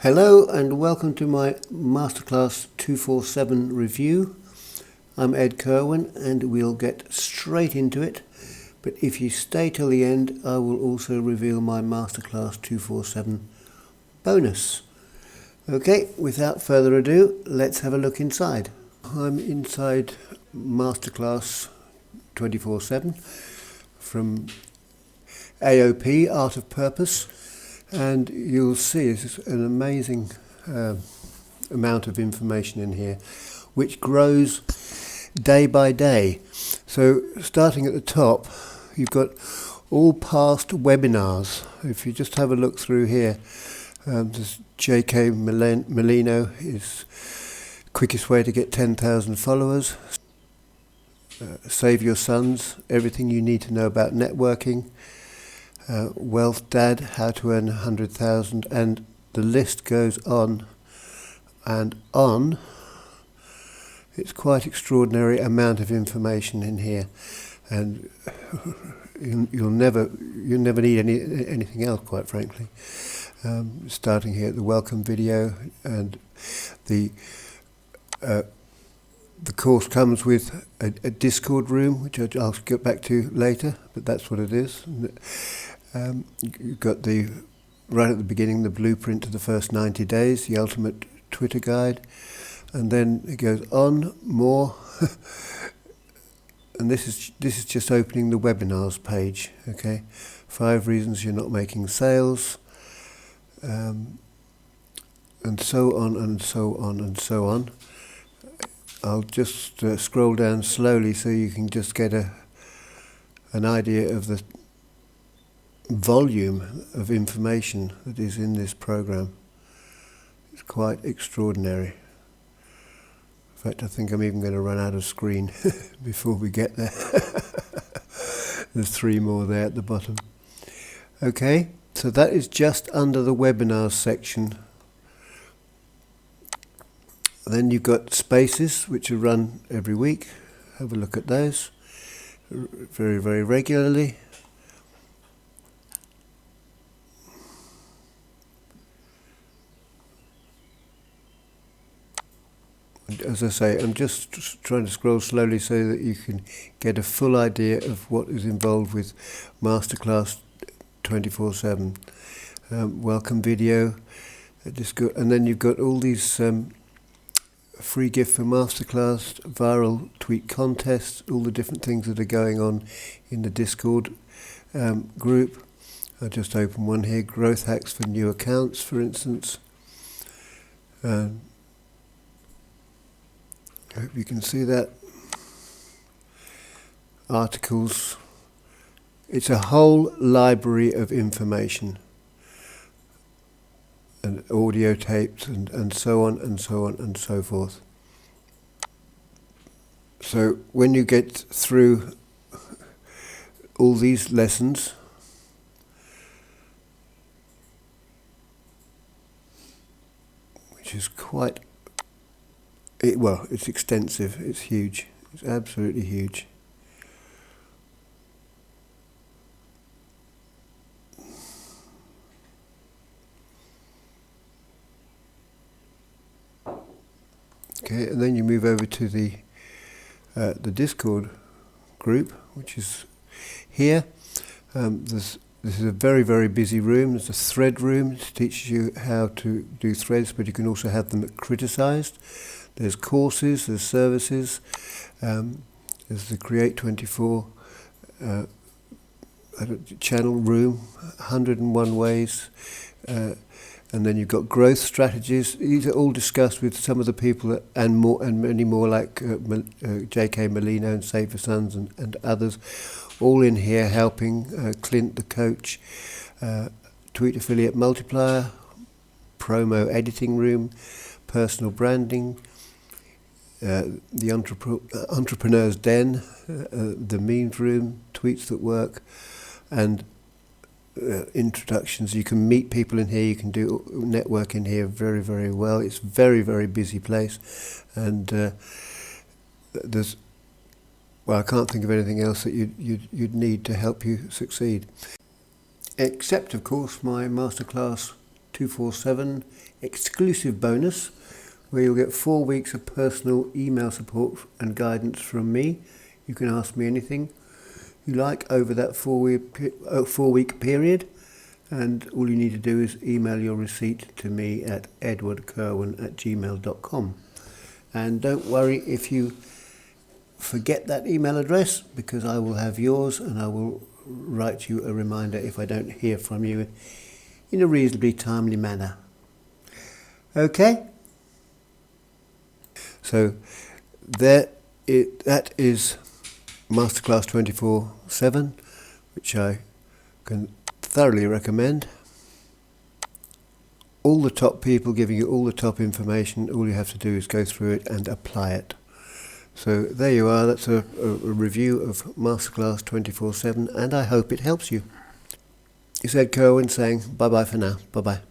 Hello and welcome to my Masterclass 247 review. I'm Ed Kerwin and we'll get straight into it, but if you stay till the end I will also reveal my Masterclass 247 bonus. Okay, without further ado, let's have a look inside. I'm inside Masterclass 24/7 from AOP, Art of Purpose. And you'll see it's an amazing amount of information in here, which grows day by day. So starting at the top, you've got all past webinars. If you just have a look through here, this J.K. Molino is quickest way to get 10,000 followers. Save Your Sons, everything you need to know about networking. Wealth Dad, how to earn 100,000, and the list goes on and on. It's quite extraordinary amount of information in here, and you'll never need anything else, quite frankly. Starting here at the welcome video, and the course comes with a Discord room, which I'll get back to later, but that's what it is. You've got right at the beginning, the blueprint to the first 90 days, the ultimate Twitter guide, and then it goes on more. And this is just opening the webinars page. Okay, 5 reasons you're not making sales, and so on and so on and so on. I'll just scroll down slowly so you can just get an idea of the volume of information that is in this program. It's quite extraordinary. In fact, I think I'm even going to run out of screen before we get there. There's 3 more there at the bottom. Okay, so that is just under the webinars section. Then you've got spaces, which are run every week. Have a look at those very, very regularly. As I say, I'm just trying to scroll slowly so that you can get a full idea of what is involved with Masterclass 24/7. Welcome video, and then you've got all these free gift for Masterclass, viral tweet contests, all the different things that are going on in the Discord group. I'll just open one here, growth hacks for new accounts, for instance. I hope you can see that. Articles. It's a whole library of information, and audio tapes, and so on and so on and so forth. So when you get through all these lessons, which is quite it's extensive, it's huge, it's absolutely huge. Okay, and then you move over to the Discord group, which is here. This is a very, very busy room. There's a thread room that teaches you how to do threads, but you can also have them criticized. There's courses, there's services, there's the Create 24 channel room, 101 ways, and then you've got growth strategies. These are all discussed with some of the people and many more, like J.K. Molino and Save Your Sons and others, all in here helping. Clint the coach, tweet affiliate multiplier, promo editing room, personal branding, the entrepreneur's den, the memes room, tweets that work, and introductions. You can meet people in here, you can do network in here very, very well. It's a very, very busy place, and I can't think of anything else that you'd need to help you succeed. Except, of course, my Masterclass 247 exclusive bonus, where you'll get 4 weeks of personal email support and guidance from me. You can ask me anything you like over that 4-week period, and all you need to do is email your receipt to me at edwardkerwin@gmail.com. And don't worry if you forget that email address, because I will have yours and I will write you a reminder if I don't hear from you in a reasonably timely manner. Okay? So that is Masterclass 24/7, which I can thoroughly recommend. All the top people giving you all the top information. All you have to do is go through it and apply it. So there you are. That's a review of Masterclass 24/7, and I hope it helps you. It's Ed Kerwin saying bye-bye for now. Bye-bye.